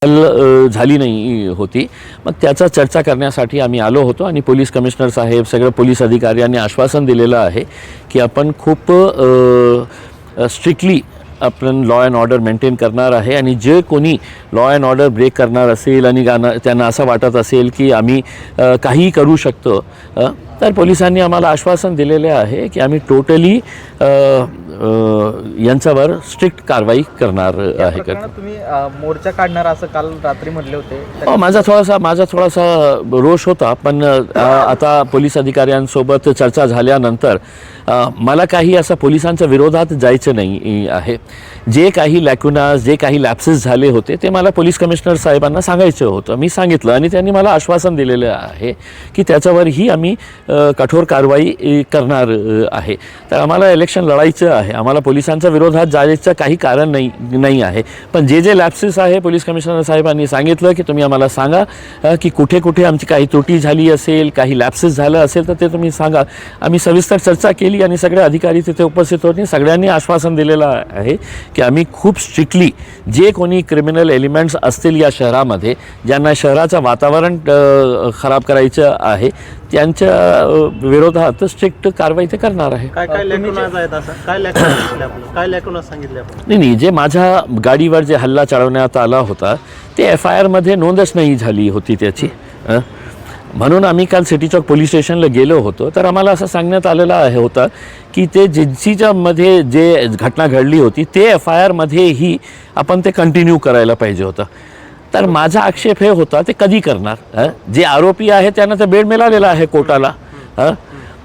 हल झाली नाही होती. मग त्याचा चर्चा करण्यासाठी आम्ही आलो होतो आणि पोलीस कमिशनर साहेब सगळं पोलीस अधिकाऱ्यांनी आश्वासन दिलेलं आहे की आपण खूप स्ट्रिक्टली आपण लॉ अँड ऑर्डर मेंटेन करणार आहे आणि जे कोणी लॉ अँड ऑर्डर ब्रेक करणार असेल आणि त्यांना असं वाटत असेल की आम्ही काहीही करू शकतो तर पोलिसांनी आम्हाला आश्वासन दिलेले आहे की आम्ही टोटली यांच्यावर स्ट्रिक्ट कारवाई करणार आहे. तुम्ही मोर्चा काढणार असं काल रात्री म्हटले होते. माझा थोडासा रोष होता, पण आता पोलीस अधिकाऱ्यांसोबत चर्चा झाल्यानंतर मला काही असं पोलिसांच्या विरोधात जायचं नाही आहे. जे काही लॅक्युनाज जे काही लॅप्सेस झाले होते ते मला पोलीस कमिशनर साहेबांना सांगायचं होतं. मी सांगितलं आणि त्यांनी मला आश्वासन दिलेलं आहे की त्याच्यावरही आम्ही कठोर कारवाई करणार आहे. तर आम्हाला इलेक्शन लढायचं आहे, आम्हाला पोलिसांच्या विरोधात जायचं काही कारण नाही आहे. पण जे लॅप्सेस आहे पोलीस कमिशनर साहेबांनी सांगितलं की तुम्ही आम्हाला सांगा की कुठे कुठे आमची काही त्रुटी झाली असेल, काही लॅप्सेस झालं असेल तर ते तुम्ही सांगा. आम्ही सविस्तर चर्चा केली आणि सगळे अधिकारी तिथे उपस्थित होते. सगळ्यांनी आश्वासन दिलेलं आहे की आम्ही खूप स्ट्रिक्टली जे कोणी क्रिमिनल एलिमेंट्स असतील या शहरामध्ये, ज्यांना शहराचं वातावरण खराब करायचं आहे, त्यांच्या विरोधात स्ट्रिक्ट कारवाई ते करणार आहे. नाही, जे माझ्या गाडीवर जे हल्ला चढवण्यात आला होता ते FIR मध्ये नोंदच नाही झाली होती त्याची. म्हणून आम्ही काल सिटी चौक पोलीस स्टेशनला गेलो होतो. तर आम्हाला असं सांगण्यात आलेलं होतं की ते एजन्सीच्या मध्ये जे घटना घडली होती ते FIR मध्येही आपण ते कंटिन्यू करायला पाहिजे होतं. तर माझा आक्षेप हे होता ते कधी करणार. जे आरोपी आहे त्यांना तर बेड मिळालेला आहे कोर्टाला.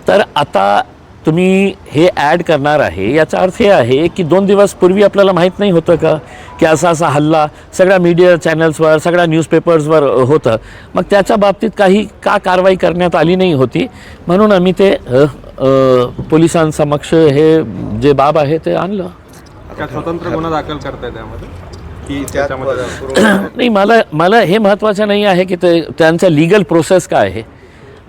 तर आता तुम्ही हे ॲड करणार आहे याचा अर्थ हे आहे की 2 दिवस पूर्वी आपल्याला माहीत नाही होतं का की असा हल्ला सगळ्या मीडिया चॅनल्सवर सगळ्या न्यूजपेपर्सवर होतं. मग त्याच्या बाबतीत काही का कारवाई करण्यात आली नाही होती. म्हणून आम्ही ते पोलिसांसमक्ष हे जे बाब आहे ते आणलं. स्वतंत्र गुन्हा दाखल करताय त्यामध्ये नाही, मला हे महत्त्वाचं नाही आहे की त्यांचा लीगल प्रोसेस काय आहे.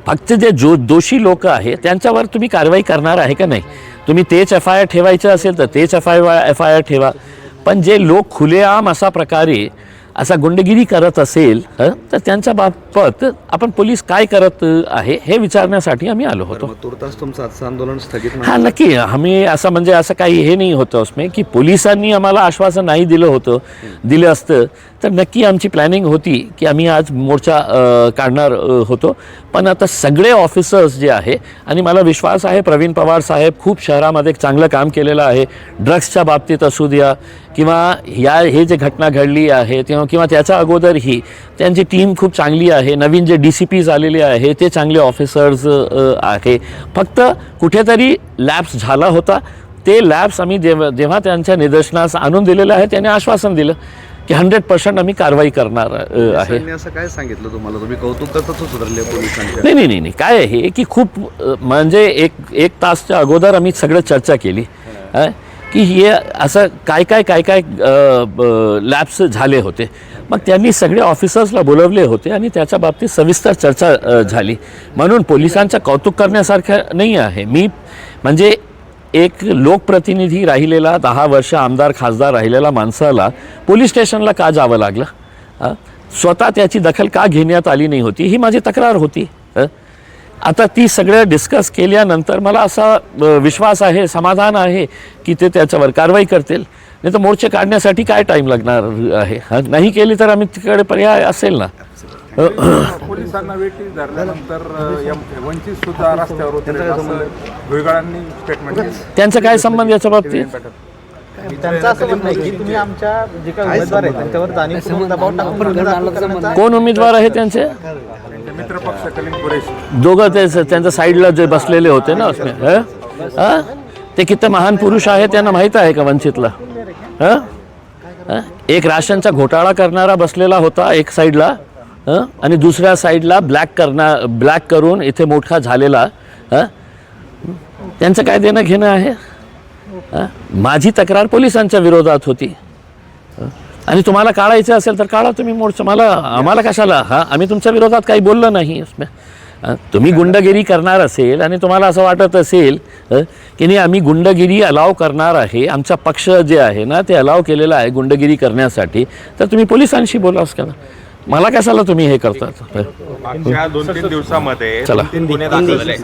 फक्त जे दोषी लोक आहे त्यांच्यावर तुम्ही कारवाई करणार आहे का नाही. तुम्ही तेच FIR ठेवायचं असेल तर तेच FIR ठेवा. पण जे लोक खुलेआम अशा प्रकारे असा गुंडगिरी करत असेल तर त्यांच्या बाबत आपण पोलीस काय करत आहे हे विचारण्यासाठी आम्ही आलो होतो. तुर्तास तुमचं आजचं आंदोलन स्थगित. हां, नक्की. आम्ही असं काही हे नाही होतं उसमें की पोलिसांनी आम्हाला आश्वासन नाही दिलं असतं तर नक्की आमची प्लॅनिंग होती की आम्ही आज मोर्चा काढणार होतो. पण आता सगळे ऑफिसर्स जे आहे आणि मला विश्वास आहे प्रवीण पवार साहेब खूप शहरामध्ये चांगलं काम केलेलं आहे. ड्रग्सच्या बाबतीत असू द्या किंवा हे जे घटना घडली आहे किंवा त्याच्या अगोदरही त्यांची टीम खूप चांगली आहे. नवीन जे DCPs आलेले आहे ते चांगले ऑफिसर्स आहे. फक्त कुठेतरी लॅप्स झाला होता. ते लॅप्स आम्ही जेव्हा त्यांच्या निदर्शनास आणून दिलेलं आहे त्याने आश्वासन दिलं की 100% आम्ही कारवाई करणार आहे. असं काय सांगितलं तुम्हाला? तुम्ही कौतुक करतच उतरले पोलिसांच्या. नाही, काय आहे की खूप म्हणजे एक तासच्या अगोदर आम्ही सगळं चर्चा केली की हे असं काय लॅप्स झाले होते. मग त्यांनी सगळे ऑफिसर्सला बोलवले होते आणि त्याच्या बाबतीत सविस्तर चर्चा झाली. म्हणून पोलिसांचं कौतुक करण्यासारखं नाही आहे. मी म्हणजे एक लोकप्रतिनिधी राहिलेला 10 वर्ष आमदार खासदार राहिलेला माणसाला पोलीस स्टेशनला का जावं लागलं. स्वतः त्याची दखल का घेण्यात आली नाही होती ही माझी तक्रार होती. आता ती सगळं डिस्कस केल्यानंतर मला असा विश्वास आहे, समाधान आहे की ते त्याच्यावर कारवाई करतील. नाही तर मोर्चे काढण्यासाठी काय टाईम लागणार आहे. नाही केली तर आम्ही तिकडे पर्याय असेल ना. पोलिसांना वेटीस धरल्यानंतर वंचित सुद्धा रस्त्यावर भुईगळांनी स्टेटमेंट. त्यांचा काय संबंध याच्या बाबतीत? त्यांचं असं म्हणणं आहे की तुम्ही आमच्या जे काही उमेदवार आहेत त्यांच्यावर जाणीवपूर्वक दबाव टाकून. कोण उमेदवार आहे त्यांचे? मित्रपक्ष कलीम कुरेशी दोघं ते त्यांच्या साईडला जे बसलेले होते ना उसमें ते किती महान पुरुष आहे त्यांना माहीत आहे का वंचितला. एक राशनचा घोटाळा करणारा बसलेला होता एक साईडला आणि दुसऱ्या साईडला ब्लॅक करून इथे मोठा झालेला. त्यांचं काय देणं घेणं आहे. माझी तक्रार पोलिसांच्या विरोधात होती आणि तुम्हाला काढायचं असेल तर काढा तुम्ही मोर्चा. आम्हाला कशाला. आम्ही तुमच्या विरोधात काही बोललो नाही उसमें. तुम्ही गुंडगिरी करणार असेल आणि तुम्हाला असं वाटत असेल की नाही आम्ही गुंडगिरी अलाव करणार आहे, आमचा पक्ष जे आहे ना ते अलाव केलेला आहे गुंडगिरी करण्यासाठी, तर तुम्ही पोलिसांशी बोलाच करा. मला कशाला तुम्ही हे करतात. मागच्या 2-3 दिवसामध्ये चला. 3 गुन्हे दाखल झाले.